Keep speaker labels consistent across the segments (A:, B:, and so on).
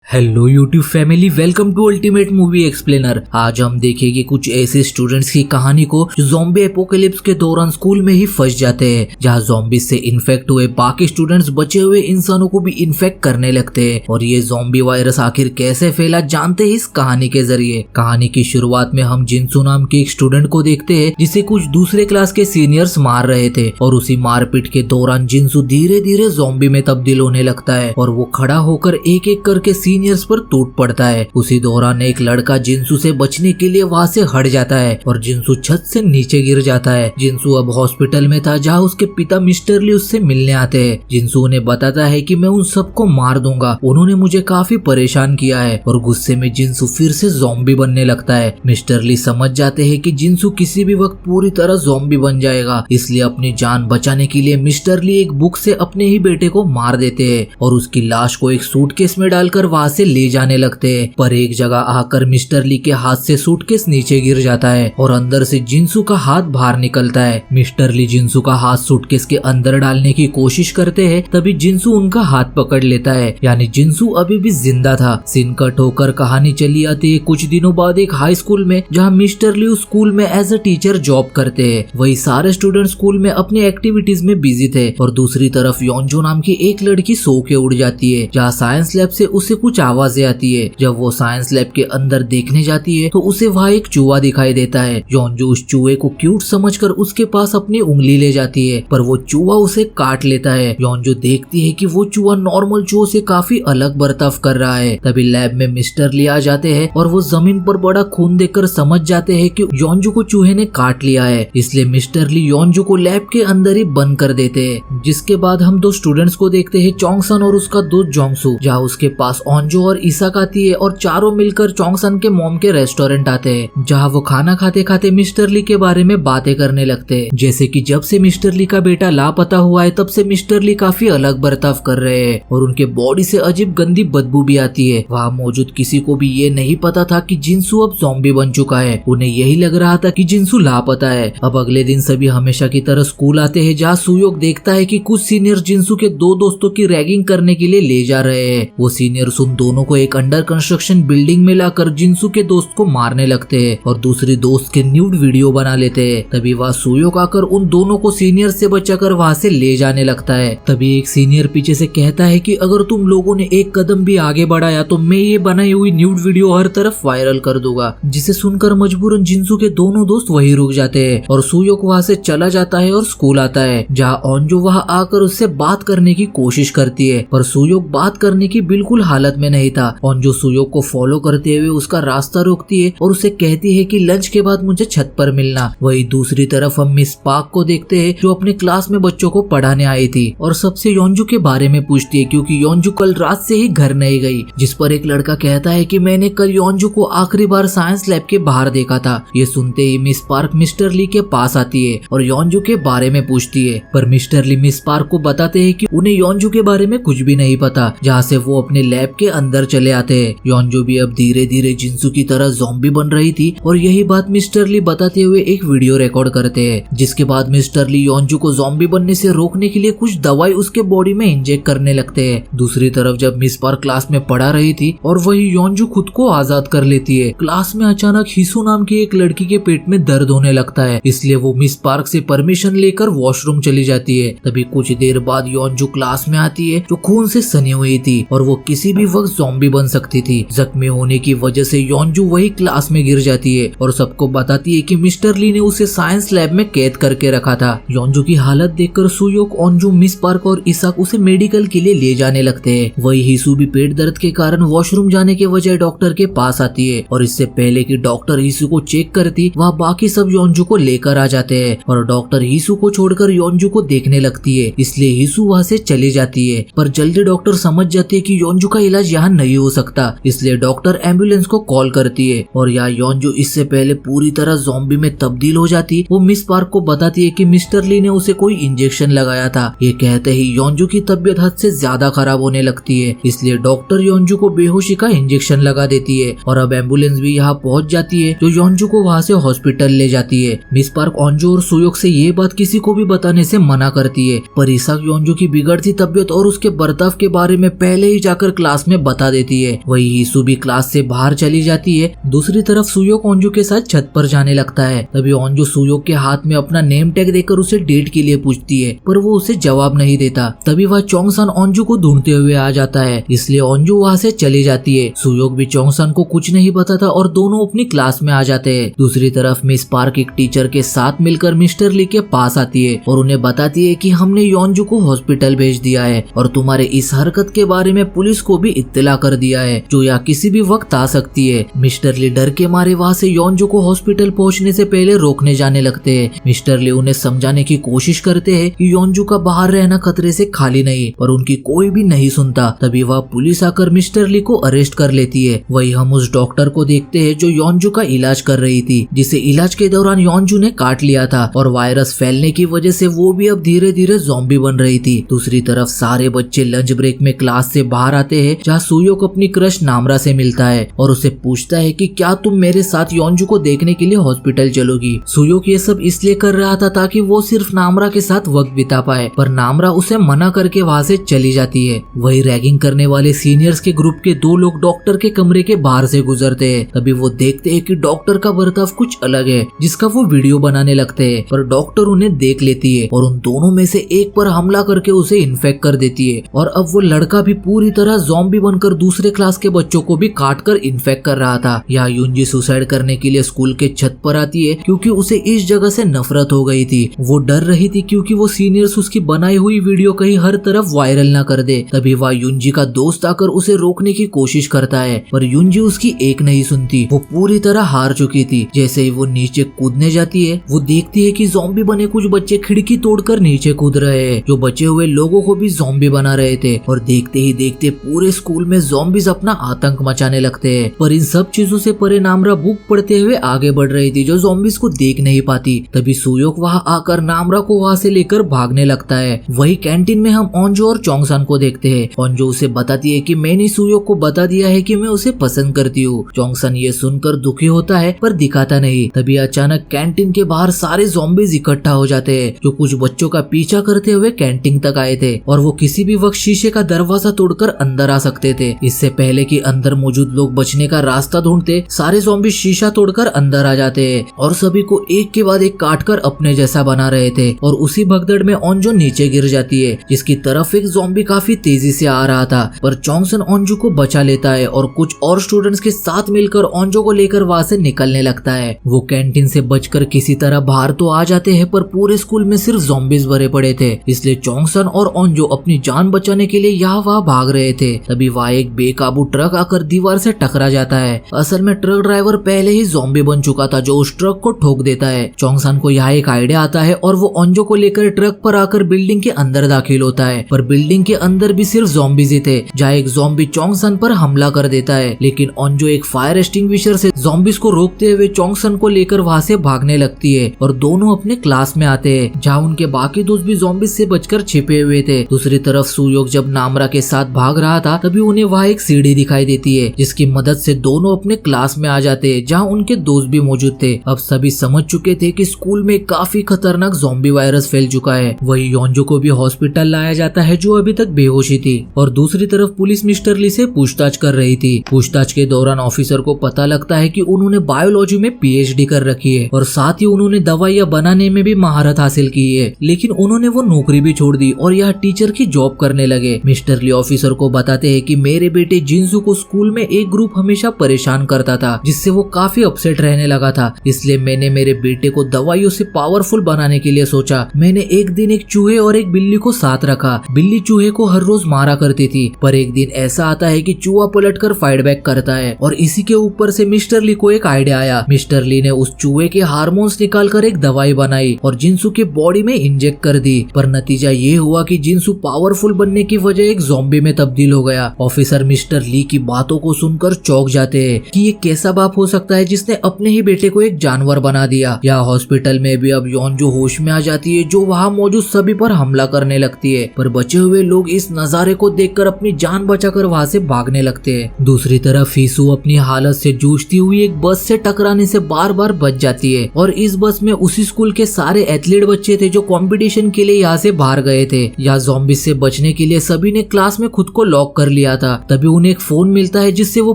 A: Hello YouTube family, welcome to ultimate movie explainer. आज हम देखेंगे कुछ ऐसे स्टूडेंट्स की कहानी को जो ज़ॉम्बी एपोकलिप्स के दौरान स्कूल में ही फंस जाते हैं, जहां ज़ॉम्बी से इन्फेक्ट हुए बाकी स्टूडेंट्स बचे हुए इंसानों को भी इन्फेक्ट करने लगते हैं। और ये ज़ॉम्बी वायरस आखिर कैसे फैला जानते हैं इस कहानी के जरिए। कहानी की शुरुआत में हम जिंसू नाम के एक स्टूडेंट को देखते हैं जिसे कुछ दूसरे क्लास के सीनियर्स मार रहे थे, और उसी मारपीट के दौरान जिंसू धीरे धीरे ज़ॉम्बी में तब्दील होने लगता है और वो खड़ा होकर एक एक करके सीनियर्स पर टूट पड़ता है। उसी दौरान एक लड़का जिंसू से बचने के लिए वहाँ से हट जाता है और जिंसू छत से नीचे गिर जाता है। जिंसू अब हॉस्पिटल में था जहाँ उसके पिता मिस्टर ली उससे मिलने आते हैं। जिंसू उन्हें बताता है कि मैं उन सबको मार दूंगा, उन्होंने मुझे काफी परेशान किया है, और गुस्से में जिंसू फिर से ज़ॉम्बी बनने लगता है। मिस्टर ली समझ जाते हैं कि जिंसू किसी भी वक्त पूरी तरह ज़ॉम्बी बन जाएगा, इसलिए अपनी जान बचाने के लिए मिस्टर ली एक बुक से अपने ही बेटे को मार देते हैं और उसकी लाश को एक सूटकेस में डालकर वहाँ से ले जाने लगते हैं। पर एक जगह आकर मिस्टर ली के हाथ से सूटकेस नीचे गिर जाता है और अंदर से जिंसू का हाथ बाहर निकलता है। मिस्टर ली जिंसू का हाथ सूटकेस के अंदर डालने की कोशिश करते हैं, तभी जिंसू उनका हाथ पकड़ लेता है, यानी जिंसू अभी भी जिंदा था। सीन कट होकर कहानी चली आती है कुछ दिनों बाद एक हाई स्कूल में, जहाँ मिस्टर ली उस स्कूल में एज अ टीचर जॉब करते हैं। वही सारे स्टूडेंट स्कूल में अपनी एक्टिविटीज में बिजी थे, और दूसरी तरफ योंजो नाम की एक लड़की सो के उड़ जाती है, जहाँ साइंस लैब से उसे कुछ आवाजें आती है। जब वो साइंस लैब के अंदर देखने जाती है तो उसे वहाँ एक चूहा दिखाई देता है। योंजो उस चूहे को क्यूट समझकर उसके पास अपनी उंगली ले जाती है, पर वो चूहा उसे काट लेता है। योंजो देखती है कि वो चूहा नॉर्मल चूहे से काफी अलग बर्ताव कर रहा है। तभी लैब में मिस्टर ली आ जाते हैं और वो जमीन पर बड़ा खून देखकर समझ जाते हैं कि योंजो को चूहे ने काट लिया है, इसलिए मिस्टर ली योंजो को लैब के अंदर ही बंद कर देते हैं। जिसके बाद हम दो स्टूडेंट्स को देखते हैं, चोंगसन और उसका दोस्त जोंगसू, जहाँ उसके पास ओंजो और ईसाक आती है और चारों मिलकर चोंगसन के मॉम के रेस्टोरेंट आते हैं, जहाँ वो खाना खाते खाते मिस्टर ली के बारे में बातें करने लगते हैं, जैसे कि जब से मिस्टर ली का बेटा लापता हुआ है तब से मिस्टर ली काफी अलग बर्ताव कर रहे हैं और उनके बॉडी से अजीब गंदी बदबू भी आती है। वहाँ मौजूद किसी को भी ये नहीं पता था कि जिंसू अब ज़ॉम्बी बन चुका है, उन्हें यही लग रहा था कि जिंसू लापता है। अब अगले दिन सभी हमेशा की तरह स्कूल आते हैं, जहाँ सुयोक देखता है कि कुछ सीनियर जिंसू के दो दोस्तों की रैगिंग करने के लिए ले जा रहे हैं। वो सीनियर्स उन दोनों को एक अंडर कंस्ट्रक्शन बिल्डिंग में लाकर जिंसू के दोस्त को मारने लगते हैं और दूसरी दोस्त के न्यूड वीडियो बना लेते हैं। तभी वह सुयोक आकर उन दोनों को सीनियर से बचाकर वहाँ से ले जाने लगता है। तभी एक सीनियर पीछे से कहता है कि अगर तुम लोगों ने एक कदम भी आगे बढ़ाया तो मैं ये बनाई हुई न्यूड वीडियो हर तरफ वायरल कर दूंगा, जिसे सुनकर मजबूरन जिंसू के दोनों दोस्त वही रुक जाते हैं और सुयोक वहाँ से चला जाता है और स्कूल आता है, जहाँ ओंजो वहाँ आकर उससे बात करने की कोशिश करती है, पर सुयोक बात करने की बिल्कुल हालत में नहीं था। ओंजो सुयोक को फॉलो करते हुए उसका रास्ता रोकती है और उसे कहती है कि लंच के बाद मुझे छत पर मिलना। वही दूसरी तरफ हम मिस पार्क को देखते हैं, जो अपने क्लास में बच्चों को पढ़ाने आई थी और सबसे योंजू के बारे में पूछती है, क्योंकि योंजू कल रात से ही घर नहीं गई। जिस पर एक लड़का कहता है कि मैंने कल योंजू को आखिरी बार साइंस लैब के बाहर देखा था। ये सुनते ही मिस पार्क मिस्टर ली के पास आती है और योंजू के बारे में पूछती है, पर मिस्टर ली मिस पार्क को बताते हैं कि उन्हें योंजू के बारे में कुछ भी नहीं पता, जहाँ से वो अपने लैब के अंदर चले आते हैं। योंजू भी अब धीरे धीरे जिंसू की तरह ज़ॉम्बी बन रही थी और यही बात मिस्टर ली बताते हुए एक वीडियो रिकॉर्ड करते हैं, जिसके बाद मिस्टर ली योंजू को ज़ॉम्बी बनने से रोकने के लिए कुछ दवाई उसके बॉडी में इंजेक्ट करने लगते हैं। दूसरी तरफ जब मिस पार्क क्लास में पढ़ा रही थी और वही योंजू खुद को आजाद कर लेती है, क्लास में अचानक हिसू नाम की एक लड़की के पेट में दर्द होने लगता है, इसलिए वो मिस पार्क से परमिशन लेकर वॉशरूम चली जाती है। तभी कुछ देर बाद योंजू क्लास में आती है, जो खून से सनी हुई थी और वो किसी भी वक्त ज़ॉम्बी बन सकती थी। जख्मी होने की वजह से योंजू वही क्लास में गिर जाती है और सबको बताती है कि मिस्टर ली ने उसे साइंस लैब में कैद करके रखा था। योंजू की हालत देखकर सुयोक, ओंजू, मिस पार्क और ईसाक उसे मेडिकल के लिए ले जाने लगते हैं। वही हिसू भी पेट दर्द के कारण वॉशरूम जाने के बजाय डॉक्टर के पास आती है और इससे पहले कि डॉक्टर हिसू को चेक करती, वहाँ बाकी सब योंजू को लेकर आ जाते हैं और डॉक्टर हिसू को छोड़कर योंजू को देखने लगती है, इसलिए हिसू वहाँ से चली जाती है। पर जल्दी डॉक्टर समझ जाती है कि योंजू का इलाज यहाँ नहीं हो सकता, इसलिए डॉक्टर एम्बुलेंस को कॉल करती है। और यहाँ योंजू इससे पहले पूरी तरह ज़ॉम्बी में तब्दील हो जाती, वो मिस पार्क को बताती है कि मिस्टर ली ने उसे कोई इंजेक्शन लगाया था। ये कहते ही योंजू की तबीयत हद से ज्यादा खराब होने लगती है, इसलिए डॉक्टर योंजू को बेहोशी का इंजेक्शन लगा देती है। और अब एम्बुलेंस भी यहाँ पहुँच जाती है, जो योंजू को वहाँ से हॉस्पिटल ले जाती है। मिस पार्क ओंजो और सुयोक से ये बात किसी को भी बताने से मना करती है, पर इसाक योंजू की बिगड़ती तबीयत और उसके बर्ताव के बारे में पहले ही जाकर क्लास में बता देती है। वही हिसू भी क्लास से बाहर चली जाती है। दूसरी तरफ सुयोक ओंजू के साथ छत पर जाने लगता है। तभी ओंजू सुयोक के हाथ में अपना नेम टैग देकर उसे डेट के लिए पूछती है, पर वो उसे जवाब नहीं देता। तभी वह चोंगसन ओंजू को ढूंढते हुए आ जाता है, इसलिए ओंजू वहाँ से चली जाती है। सुयोक भी चोंगसन को कुछ नहीं बताता और दोनों अपनी क्लास में आ जाते हैं। दूसरी तरफ मिस पार्क एक टीचर के साथ मिलकर मिस्टर ली के पास आती है और उन्हें बताती है कि हमने योंजू को हॉस्पिटल भेज दिया है और तुम्हारे इस हरकत के बारे में पुलिस को भी इत्तला कर दिया है, जो यहाँ किसी भी वक्त आ सकती है। मिस्टर ली डर के मारे वहाँ से योंजू को हॉस्पिटल पहुँचने से पहले रोकने जाने लगते हैं। मिस्टर ली उन्हें समझाने की कोशिश करते हैं कि योंजू का बाहर रहना खतरे से खाली नहीं, पर उनकी कोई भी नहीं सुनता। तभी वह पुलिस आकर मिस्टर ली को अरेस्ट कर लेती है। वही हम उस डॉक्टर को देखते हैं जो योंजू का इलाज कर रही थी, जिसे इलाज के दौरान योंजू ने काट लिया था और वायरस फैलने की वजह से वो भी अब धीरे धीरे ज़ॉम्बी बन रही थी। दूसरी तरफ सारे बच्चे लंच ब्रेक में क्लास से बाहर आते हैं, जहाँ सुयोक अपनी क्रश नामरा से मिलता है और उसे पूछता है कि क्या तुम मेरे साथ योंजू को देखने के लिए हॉस्पिटल चलोगी। सुयोक ये सब इसलिए कर रहा था ताकि वो सिर्फ नामरा के साथ वक्त बिता पाए, पर नामरा उसे मना करके वहाँ से चली जाती है। वही रैगिंग करने वाले सीनियर्स के ग्रुप के दो लोग डॉक्टर के कमरे के बाहर से गुजरते हैं। तभी वो देखते हैं कि डॉक्टर का बर्ताव कुछ अलग है, जिसका वो वीडियो बनाने लगते हैं, पर डॉक्टर उन्हें देख लेती है और उन दोनों में से एक पर हमला करके उसे इन्फेक्ट कर देती है। और अब वो लड़का भी पूरी तरह ज़ॉम्बी बनकर दूसरे क्लास के बच्चों को भी काट कर इन्फेक्ट कर रहा था। यहाँ युंजी सुसाइड करने के लिए स्कूल के छत पर आती है, क्योंकि उसे इस जगह से नफरत हो गई थी। वो डर रही थी क्योंकि वो सीनियर्स उसकी बनाई हुई वीडियो कहीं हर तरफ वायरल ना कर दे। तभी वह युंजी का दोस्त आकर उसे रोकने की कोशिश करता है, पर युंजी उसकी एक नहीं सुनती। वो पूरी तरह हार चुकी थी। जैसे ही वो नीचे कूदने जाती है, वो देखती है कि ज़ॉम्बी बने कुछ बच्चे खिड़की तोड़कर नीचे कूद रहे हैं, जो बचे हुए लोगों को भी ज़ॉम्बी बना रहे थे। और देखते ही देखते पूरे स्कूल में ज़ॉम्बीज अपना आतंक मचाने लगते हैं। पर इन सब चीजों से परे नामरा बुक पढ़ते हुए आगे बढ़ रही थी, जो ज़ॉम्बीज को देख नहीं पाती। तभी सुयोक वहाँ आकर नामरा को वहाँ से लेकर भागने लगता है। वही कैंटीन में हम ओंजो और चोंगसन को देखते हैं। ओंजो उसे बताती है कि मैंने सुयोक को बता दिया है कि मैं उसे पसंद करती हूँ। चोंगसन ये सुनकर दुखी होता है, पर दिखाता नहीं। तभी अचानक कैंटीन के बाहर सारे ज़ॉम्बीज इकट्ठा हो जाते हैं, जो कुछ बच्चों का पीछा करते हुए कैंटीन तक आए थे और वो किसी भी वक्त शीशे का दरवाजा तोड़कर अंदर आ सकते थे। इससे पहले कि अंदर मौजूद लोग बचने का रास्ता ढूंढते, सारे ज़ॉम्बी शीशा तोड़कर अंदर आ जाते हैं और सभी को एक के बाद एक काटकर अपने जैसा बना रहे थे। और उसी भगदड़ में ओंजो नीचे गिर जाती है, जिसकी तरफ एक ज़ॉम्बी काफी तेजी से आ रहा था, पर चोंगसन ओंजो को बचा लेता है और कुछ और स्टूडेंट्स के साथ मिलकर ओंजो को लेकर वहाँ से निकलने लगता है। वो कैंटीन से बचकर किसी तरह बाहर तो आ जाते हैं, पर पूरे स्कूल में सिर्फ ज़ॉम्बीज भरे पड़े थे, इसलिए चोंगसन और ओंजो अपनी जान बचाने के लिए यहाँ वहाँ भाग रहे थे। तभी वहाँ एक बेकाबू ट्रक आकर दीवार से टकरा जाता है। असल में ट्रक ड्राइवर पहले ही ज़ॉम्बी बन चुका था, जो उस ट्रक को ठोक देता है। चोंगसन को यहाँ एक आइडिया आता है और वो ओंजो को लेकर ट्रक पर आकर बिल्डिंग के अंदर दाखिल होता है, पर बिल्डिंग के अंदर भी सिर्फ ज़ॉम्बीज ही थे। जहाँ एक ज़ॉम्बी चोंगसन पर हमला कर देता है, लेकिन ओंजो एक फायर एक्सटिंग्विशर से ज़ॉम्बीज को रोकते हुए चोंगसन को लेकर वहाँ से भागने लगती है और दोनों अपने क्लास में आते हैं, जहाँ उनके बाकी दोस्त भी ज़ॉम्बीज से बचकर छिपे हुए थे। दूसरी तरफ सुयोक जब नामरा के साथ भाग रहा था, तभी उन्हें वहाँ एक सीढ़ी दिखाई देती है, जिसकी मदद से दोनों अपने क्लास में आ जाते हैं, जहाँ उनके दोस्त भी मौजूद थे। अब सभी समझ चुके थे कि स्कूल में काफी खतरनाक ज़ॉम्बी वायरस फैल चुका है। वही योंजो को भी हॉस्पिटल लाया जाता है, जो अभी तक बेहोशी थी। और दूसरी तरफ पुलिस मिस्टर ली से पूछताछ कर रही थी। पूछताछ के दौरान ऑफिसर को पता लगता है कि उन्होंने बायोलॉजी में पीएचडी कर रखी है और साथ ही उन्होंने दवाइयाँ बनाने में भी महारत हासिल की है, लेकिन उन्होंने वो नौकरी भी छोड़ दी और यह टीचर की जॉब करने लगे। मिस्टर ली ऑफिसर को बताते हैं कि मेरे बेटे जिंसू को स्कूल में एक ग्रुप हमेशा परेशान करता था, जिससे वो काफी अपसेट रहने लगा था, इसलिए मैंने मेरे बेटे को दवाइयों से पावरफुल बनाने के लिए सोचा। मैंने एक दिन एक चूहे और एक बिल्ली को साथ रखा। बिल्ली चूहे को हर रोज मारा करती थी, पर एक दिन ऐसा आता है कि चूहा पलटकर फाइट बैक करता है और इसी के ऊपर से मिस्टर ली को एक आइडिया आया। मिस्टर ली ने उस चूहे के हार्मोन्स निकालकर एक दवाई बनाई और जिंसू के बॉडी में इंजेक्ट कर दी, पर नतीजा ये हुआ कि जिंसू पावरफुल बनने की वजह एक ज़ॉम्बी में तब्दील हो गया। ऑफिसर मिस्टर ली की बातों को सुनकर चौंक जाते हैं कि ये कैसा बाप हो सकता है जिसने अपने ही बेटे को एक जानवर बना दिया। या हॉस्पिटल में भी अब योंजो होश में आ जाती है, जो वहाँ मौजूद सभी पर हमला करने लगती है, पर बचे हुए लोग इस नजारे को देखकर अपनी जान बचाकर वहाँ से भागने लगते हैं। दूसरी तरफ फीसू अपनी हालत से जूझती हुई एक बस से टकराने से बार बार बच जाती है और इस बस में उसी स्कूल के सारे एथलीट बच्चे थे जो कंपटीशन के लिए यहाँ से बाहर गए थे। यहाँ ज़ॉम्बीज़ से बचने के लिए सभी ने क्लास में खुद को लॉक कर लिया था। तभी उन्हें एक फोन मिलता है जिससे वो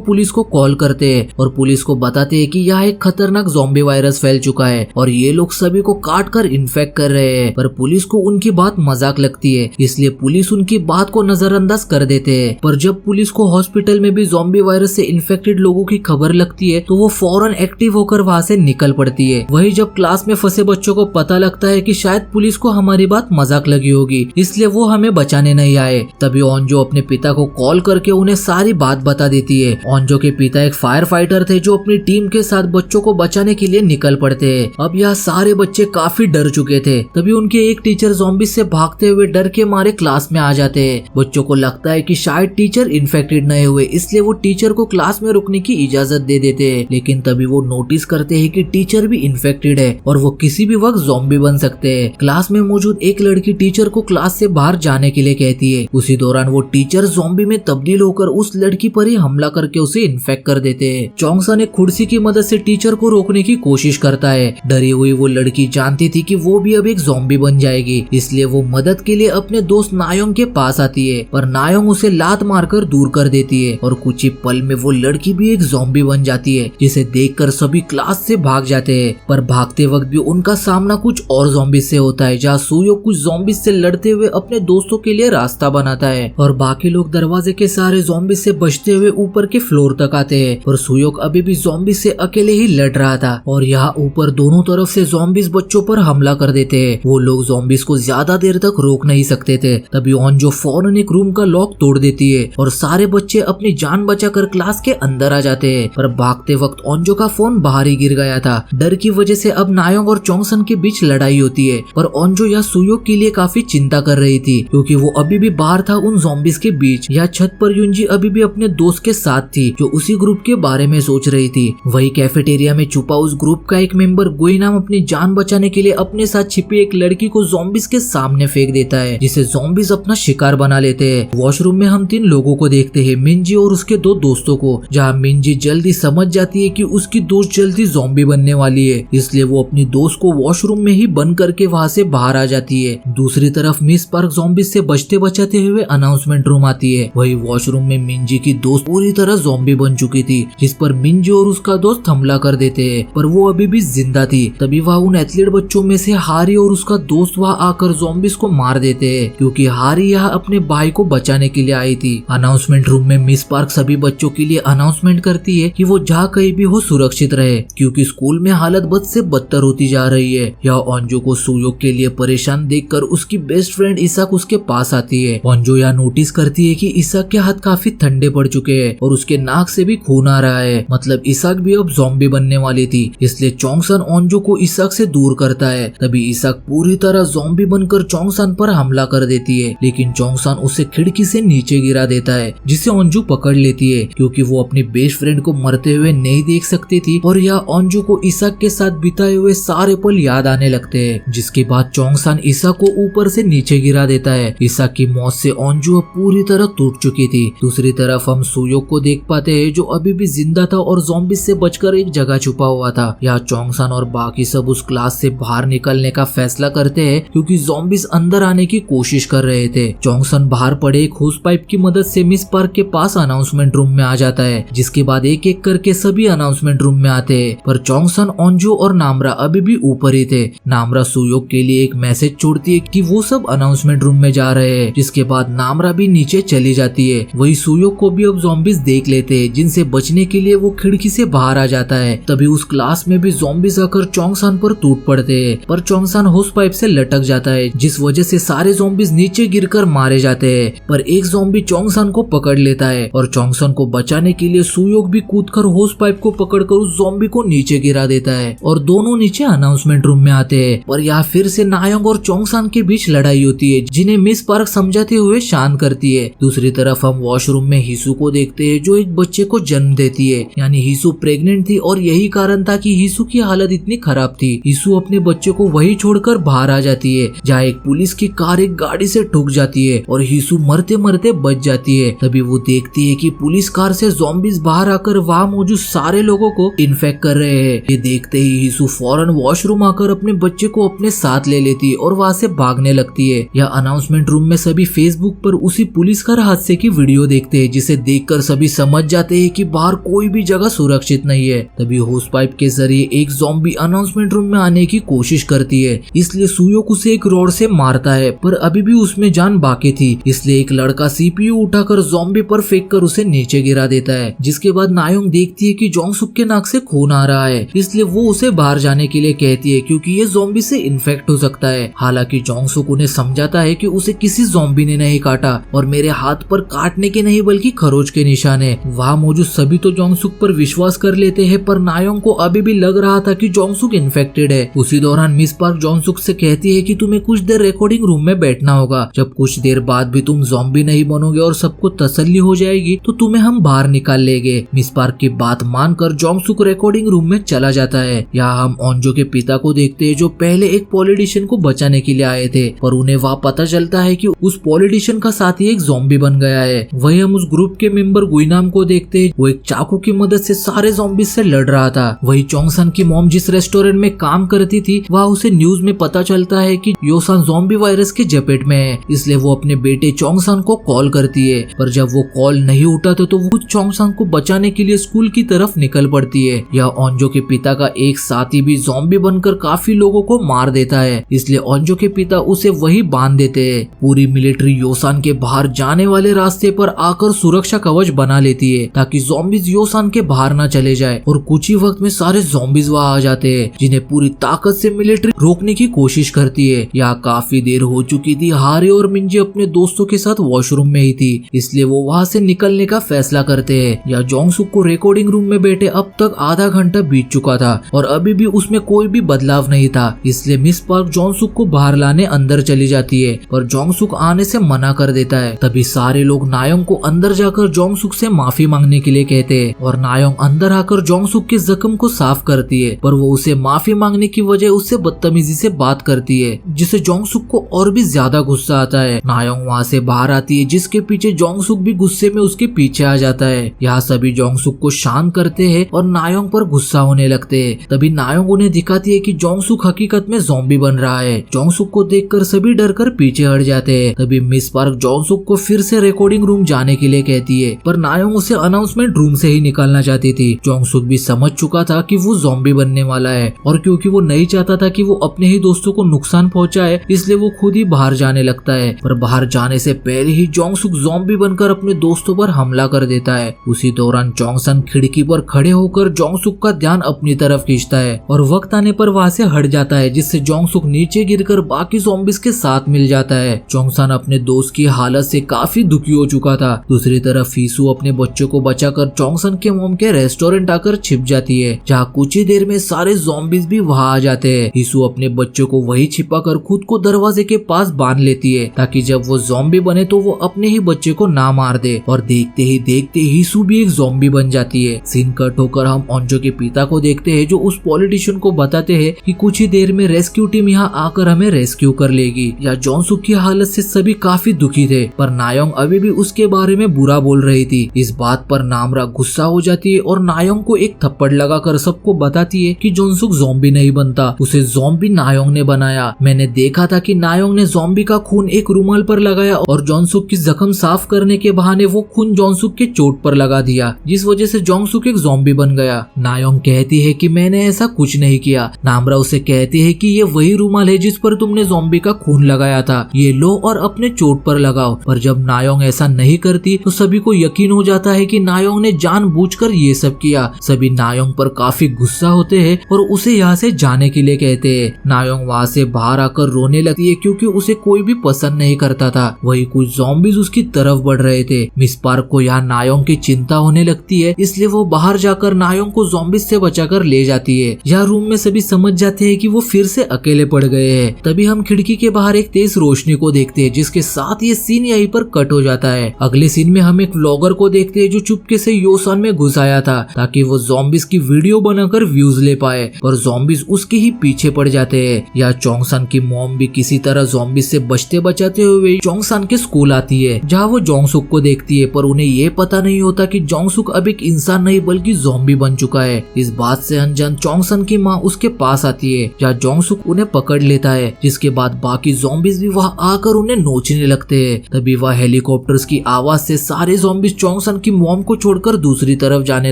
A: पुलिस को कॉल करते हैं और पुलिस को बताते हैं कि यहाँ एक खतरनाक ज़ॉम्बी वायरस फैल चुका है और ये लोग सभी को काट कर इन्फेक्ट कर रहे हैं। पर पुलिस को उनकी बात मजाक लगती है, इसलिए पुलिस उनकी बात को नजरअंदाज कर देते हैं। पर जब पुलिस को हॉस्पिटल में भी ज़ॉम्बी वायरस से इन्फेक्टेड लोगों की खबर लगती है तो वो फौरन एक्टिव होकर वहाँ से निकल पड़ती है। वही जब क्लास में फंसे बच्चों को पता लगता है कि शायद पुलिस को हमारी बात मजाक लगी होगी, इसलिए वो हमें बचाने नहीं आए, तभी ओंजो अपने पिता को कॉल करके उन्हें सारी बात बता देती है। ओंजो के पिता एक फायर फाइटर थे जो अपनी टीम के साथ बच्चों को बचाने के लिए निकल पड़ते हैं। अब यहाँ सारे बच्चे काफी डर चुके थे, तभी उनके एक टीचर ज़ॉम्बी से भागते हुए डर के मारे क्लास में आ जाते हैं। बच्चों को लगता है कि शायद टीचर इन्फेक्टेड नहीं हुए, इसलिए वो टीचर को क्लास में रुकने की इजाजत दे देते हैं। लेकिन तभी वो नोटिस करते हैं कि टीचर भी इन्फेक्टेड है और वो किसी भी वक्त ज़ॉम्बी बन सकते हैं। क्लास में मौजूद एक लड़की टीचर को क्लास से बाहर जाने के लिए कहती है। उसी दौरान वो टीचर ज़ॉम्बी में तब्दील होकर उस लड़की पर ही हमला करके उसे इन्फेक्ट कर देते हैं। चोंगसन एक कुर्सी की मदद से टीचर को रोकने की कोशिश करता है। डरी हुई वो लड़की जानती थी कि वो भी अब एक ज़ॉम्बी बन जाएगी, इसलिए वो मदद के लिए अपने दोस्त नायोंग के पास आती है, पर नायोंग उसे लात मारकर दूर कर देती है और कुछ ही पल में वो लड़की भी एक ज़ॉम्बी बन जाती है, जिसे देखकर सभी क्लास से भाग जाते हैं। पर भागते वक्त भी उनका सामना कुछ और ज़ॉम्बी से होता है, जहाँ सुयो कुछ ज़ॉम्बी से लड़ते हुए अपने दोस्तों के लिए रास्ता बनाता है और बाकी लोग दरवाजे के सारे ज़ॉम्बी से बचते हुए ऊपर के फ्लोर तक आते हैं। पर सुयोक अभी भी ज़ॉम्बी से अकेले ही लड़ रहा था और यहाँ ऊपर दोनों तरफ से ज़ॉम्बीज बच्चों पर हमला कर देते हैं। वो लोग ज़ॉम्बीज को ज्यादा देर तक रोक नहीं सकते थे, तभी ओंजो फौरन एक रूम का लॉक तोड़ देती है और सारे बच्चे अपनी जान बचाकर क्लास के अंदर आ जाते हैं। पर भागते वक्त ओंजो का फोन बाहर ही गिर गया था। डर की वजह से अब नायोंग और चोंगसन के बीच लड़ाई होती है, पर ओंजो या सुयोक के लिए काफी चिंता कर रही थी क्योंकि वो अभी भी बाहर था उन ज़ॉम्बीज के बीच। या छत पर युंजी अभी भी अपने दोस्त के साथ थी जो उसी ग्रुप के बारे में सोच रही थी। वही कैफेटेरिया में छुपा उस ग्रुप का एक मेंबर गोइनाम अपनी जान बचाने के लिए अपने साथ छिपी एक लड़की को ज़ॉम्बीज के सामने फेंक देता है, जिसे ज़ॉम्बीज अपना शिकार बना लेते हैं। वॉशरूम में हम 3 लोगों को देखते हैं, मिंजी और उसके 2 दोस्तों को, जहाँ मिंजी जल्दी समझ जाती है कि उसकी दोस्त जल्दी ज़ॉम्बी बनने वाली है, इसलिए वो अपनी दोस्त को वॉशरूम में ही बंद करके वहाँ से बाहर आ जाती है। दूसरी तरफ मिस पार्क ज़ॉम्बीज से बचते बचाते हुए अनाउंसमेंट रूम आती है। वही वॉशरूम में मिंजी की दोस्त पूरी तरह ज़ॉम्बी बन चुकी थी, जिस पर मिंजी और उसका दोस्त हमला कर देते हैं, पर वो अभी भी जिंदा थी। तभी वहाँ उन एथलीट बच्चों में से हारी और उसका दोस्त वहाँ आकर ज़ॉम्बीज को मार देते हैं, क्योंकि हारी यहाँ अपने भाई को बचाने के लिए आई थी। अनाउंसमेंट रूम में मिस पार्क सभी बच्चों के लिए अनाउंसमेंट करती है कि वो जहाँ कहीं भी हो सुरक्षित रहे, क्योंकि स्कूल में हालत बद से बदतर होती जा रही है। यह ओंजो को सुयोक के लिए परेशान देखकर उसकी बेस्ट फ्रेंड इसाक उसके पास आती है। ओंजो यह नोटिस करती है कि इसाक के हाथ काफी ठंडे पड़ चुके हैं और उसके नाक से भी खून आ रहा है, मतलब इसाक भी अब ज़ॉम्बी बनने वाली थी। इसलिए चोंगसन ओंजो को इसाक से दूर करता है। तभी इसाक पूरी तरह ज़ॉम्बी बनकर चोंगसन पर हमला कर देती है, लेकिन चोंगसन उसे खिड़की से नीचे गिरा देता है, जिसे ओंजो पकड़ लेती है क्योंकि वो अपनी बेस्ट फ्रेंड को मरते हुए नहीं देख सकती थी। और यह ओंजो को इसाक के साथ बिताए हुए सारे पल याद आने लगते हैं, जिसके बाद चोंगसन इसाक को ऊपर से नीचे गिरा देता है। इसाक की मौत से ओंजो पूरी तरह टूट चुकी थी। दूसरी तरफ हम सुयोक को देख पाते हैं जो अभी भी जिंदा था और ज़ॉम्बी से बचकर एक जगह छुपा हुआ था। यहाँ चोंगसन और बाकी सब उस क्लास से बाहर निकलने का फैसला करते हैं क्योंकि ज़ॉम्बीज अंदर आने की कोशिश कर रहे थे। चोंगसन बाहर पड़े एक होस पाइप की मदद से मिस पार्क के पास अनाउंसमेंट रूम में आ जाता है, जिसके बाद एक एक करके सभी अनाउंसमेंट रूम में आते हैं। पर चोंगसन, ओंजो और नामरा अभी भी ऊपर ही थे। नामरा सुयोक के लिए एक मैसेज छोड़ती है कि वो सब अनाउंसमेंट रूम में जा रहे हैं, जिसके बाद नामरा भी नीचे चली जाती है। वही सुयोक को भी अब ज़ॉम्बीज देख लेते हैं, जिनसे बचने के लिए वो खिड़की से बाहर आ जाता है। तभी उस क्लास में भी ज़ॉम्बीज आकर चोंगसन पर टूट पड़ते हैं, पर चोंगसन होस पाइप से लटक जाता है, जिस वजह से सारे ज़ॉम्बीज नीचे गिरकर मारे जाते हैं। पर एक ज़ॉम्बी चोंगसन को पकड़ लेता है और चोंगसन को बचाने के लिए सुयोक भी कूदकर होस पाइप को पकड़कर उस ज़ॉम्बी को नीचे गिरा देता है और दोनों नीचे अनाउंसमेंट रूम में आते हैं। पर यहाँ फिर से नायोंग और चोंगसन के बीच लड़ाई होती है, जिन्हें मिस पार्क समझाते हुए शांत करती है। दूसरी तरफ तरफ हम वॉशरूम में हिसू को देखते हैं जो एक बच्चे को जन्म देती है। यानी हिसू प्रेग्नेंट थी और यही कारण था कि हिसू की हालत इतनी खराब थी। हिसू अपने बच्चे को वही छोड़कर बाहर आ जाती है जहाँ एक पुलिस की कार एक गाड़ी से ठुक जाती है और हिसू मरते मरते बच जाती है। तभी वो देखती है कि पुलिस कार से ज़ॉम्बीज बाहर आकर वहाँ मौजूद सारे लोगों को इन्फेक्ट कर रहे हैं। ये देखते ही हिसू फौरन वॉशरूम आकर अपने बच्चे को अपने साथ ले लेती है और वहाँ से भागने लगती है। यह अनाउंसमेंट रूम में सभी फेसबुक पर उसी पुलिस कार हादसे की वीडियो देखते हैं जिसे देखकर सभी समझ जाते हैं कि बाहर कोई भी जगह सुरक्षित नहीं है। तभी होस पाइप के जरिए एक ज़ॉम्बी अनाउंसमेंट रूम में आने की कोशिश करती है, इसलिए सुयोक उसे एक रॉड से मारता है, पर अभी भी उसमें जान बाकी थी, इसलिए एक लड़का सीपीयू उठाकर ज़ॉम्बी पर फेंककर उसे नीचे गिरा देता है। जिसके बाद नायोंग देखती है कि जोंगसुक के नाक से खून आ रहा है, इसलिए वो उसे बाहर जाने के लिए कहती है क्योंकि ये ज़ॉम्बी से इन्फेक्ट हो सकता है। हालांकि जोंगसुक उन्हें समझाता है कि उसे किसी ज़ॉम्बी ने नहीं काटा और मेरे हाथ पर काटने के नहीं बल्कि खरोच के निशान है। वहाँ मौजूद सभी तो जोंगसुक पर विश्वास कर लेते हैं, पर नायोंग को अभी भी लग रहा था कि जोंगसुक इन्फेक्टेड है। उसी दौरान मिस पार्क जोंगसुक से कहती है कि तुम्हें कुछ देर रिकॉर्डिंग रूम में बैठना होगा, जब कुछ देर बाद भी तुम ज़ॉम्बी नहीं बनोगे और सबको तसल्ली हो जाएगी तो तुम्हें हम बाहर निकाल लेंगे। मिस पार्क की बात मानकर जोंगसुक रिकॉर्डिंग रूम में चला जाता है। यहाँ हम ओंजो के पिता को देखते हैं जो पहले एक पॉलिटिशियन को बचाने के लिए आए थे, पर उन्हें वहाँ पता चलता है कि उस पॉलिटिशियन का साथी एक ज़ॉम्बी बन गया है। वही हम उस ग्रुप के मेंबर गुइनाम को देखते हैं, वो एक चाकू की मदद से सारे ज़ॉम्बी से लड़ रहा था। वही चोंगसन की मॉम जिस रेस्टोरेंट में काम करती थी वहाँ उसे न्यूज में पता चलता है कि योसान ज़ॉम्बी वायरस के चपेट में है, इसलिए वो अपने बेटे चोंगसन को कॉल करती है, पर जब वो कॉल नहीं उठाते तो वो चोंगसन को बचाने के लिए स्कूल की तरफ निकल पड़ती है। यह ओंजो के पिता का एक साथी भी ज़ॉम्बी बनकर काफी लोगों को मार देता है, इसलिए ओंजो के पिता उसे वही बांध देते हैं। पूरी मिलिट्री योसान के बाहर जाने वाले रास्ते पर आकर सुरक्षा कवच बना लेती है ताकि ज़ॉम्बीज योसान के बाहर न चले जाए, और कुछ ही वक्त में सारे ज़ॉम्बीज वहाँ आ जाते हैं जिन्हें पूरी ताकत से मिलिट्री रोकने की कोशिश करती है। यहाँ काफी देर हो चुकी थी, हारे और मिंजी अपने दोस्तों के साथ वॉशरूम में ही थी, इसलिए वो वहाँ से निकलने का फैसला करते हैं। या जोंगसुक को रिकॉर्डिंग रूम में बैठे अब तक आधा घंटा बीत चुका था और अभी भी उसमें कोई भी बदलाव नहीं था, इसलिए मिस पार्क जोंगसुक को बाहर लाने अंदर चली जाती है, पर जोंगसुक आने से मना कर देता है। तभी सारे लोग नायोंग को अंदर जाकर जोंगसुक से माफी मांगने के लिए कहते हैं और नायोंग अंदर आकर जोंगसुक के जख्म को साफ करती है, पर वो उसे माफी मांगने की वजह उससे बदतमीजी से बात करती है, जिससे जोंगसुक को और भी ज्यादा गुस्सा आता है। नायोंग वहाँ से बाहर आती है, जिसके पीछे जोंगसुक भी गुस्से में उसके पीछे आ जाता है। यहाँ सभी जोंगसुक को शांत करते हैं और नायोंग पर गुस्सा होने लगते हैं। तभी नायोंग उन्हें दिखाती है कि जोंगसुक हकीकत में ज़ॉम्बी बन रहा है। जोंगसुक को देखकर सभी डरकर पीछे हट जाते हैं। तभी मिस पार्क जोंगसुक को फिर से रिकॉर्डिंग रूम जाने के लिए कहती है, पर नायोंग उसे अनाउंसमेंट रूम से ही निकालना चाहती थी। जोंगसुक भी समझ चुका था कि वो ज़ॉम्बी बनने वाला है, और क्योंकि वो नहीं चाहता था कि वो अपने ही दोस्तों को नुकसान पहुंचाए, इसलिए वो खुद ही बाहर जाने लगता है। पर बाहर जाने से पहले ही जोंगसुक ज़ॉम्बी बनकर अपने दोस्तों पर हमला कर देता है। उसी दौरान चोंगसन खिड़की पर खड़े होकर जोंगसुक का ध्यान अपनी तरफ खींचता है और वक्त आने पर वहाँ से हट जाता है, जिससे जोंगसुक नीचे गिरकर बाकी ज़ॉम्बीज के साथ मिल जाता है। चोंगसन अपने दोस्त की हालत से काफी दुखी हो चुका था। दूसरी तरफ हिसू अपने बच्चों को बचाकर चोंगसन के मोम के रेस्टोरेंट आकर छिप जाती है, जहाँ कुछ ही देर में सारे ज़ॉम्बीज भी वहाँ आ जाते हैं। हिसू अपने बच्चों को वही छिपाकर खुद को दरवाजे के पास बांध लेती है ताकि जब वो ज़ॉम्बी बने तो वो अपने ही बच्चे को ना मार दे, और देखते ही देखते हिसू भी एक ज़ॉम्बी बन जाती है। सीन कट होकर हम ओंजो के पिता को देखते हैं जो उस पॉलिटिशियन को बताते हैं कि कुछ ही देर में रेस्क्यू टीम यहाँ आकर हमें रेस्क्यू कर लेगी। या जोंगसुक की हालत से सभी काफी दुखी थे, पर नायोंग अभी भी उसके बारे में बुरा बोल रही थी। इस बात पर नामरा गुस्सा हो जाती है और नायोंग को एक थप्पड़ लगाकर सबको बताती है कि जोंगसुक ज़ॉम्बी नहीं बनता, उसे ज़ॉम्बी नायोंग ने बनाया। मैंने देखा था कि नायोंग ने ज़ॉम्बी का खून एक रुमाल पर लगाया और जोंगसुक की जख्म साफ करने के बहाने वो खून जोंगसुक के चोट पर लगा दिया, जिस वजह से जोंगसुक एक ज़ॉम्बी बन गया। नायोंग कहती है कि मैंने ऐसा कुछ नहीं किया। नामरा उसे कहती है कि ये वही रुमाल है जिस पर तुमने ज़ॉम्बी का खून लगाया था, ये लो और अपने चोट पर लगाओ। पर जब नायोंग ऐसा नहीं करती तो सभी को यकीन हो जाता है कि नायोंग ने जानबूझकर ये सब किया। सभी नायोंग पर काफी गुस्सा होते हैं और उसे यहाँ से जाने के लिए कहते हैं। नायोंग वहाँ से बाहर आकर रोने लगती है क्योंकि उसे कोई भी पसंद नहीं करता था। वही कुछ ज़ॉम्बीज उसकी तरफ बढ़ रहे थे। मिस पार्क को यहाँ नायोंग की चिंता होने लगती है, इसलिए वो बाहर जाकर नायोंग को ज़ॉम्बीज से बचाकर ले जाती है। यहाँ रूम में सभी समझ जाते हैं कि वो फिर से अकेले पड़ गए हैं। तभी हम खिड़की के बाहर एक तेज रोशनी को देखते हैं, जिसके साथ ये सीन यहीं पर कट हो जाता जाता है। अगले सीन में हम एक व्लॉगर को देखते हैं जो चुपके से योसान में घुस आया था ताकि वो ज़ॉम्बीज की वीडियो बनाकर व्यूज ले पाए, पर ज़ॉम्बीज उसके ही पीछे पड़ जाते हैं। या चोंगसान की मॉम भी किसी तरह ज़ॉम्बीज से बचते बचाते हुए चोंगसान के स्कूल आती है, जहाँ वो जोंगसुक को देखती है, पर उन्हें ये पता नहीं होता कि जोंगसुक अब एक इंसान नहीं बल्कि ज़ॉम्बी बन चुका है। इस बात से अनजान चोंगसान की माँ उसके पास आती है, जहाँ जोंगसुक उन्हें पकड़ लेता है, जिसके बाद बाकी ज़ॉम्बीज भी वहाँ आकर उन्हें नोचने लगते हैं। तभी वह हेलीकॉप्टर्स की आवाज से सारे ज़ॉम्बीज चोंगसान की मॉम को छोड़कर दूसरी तरफ जाने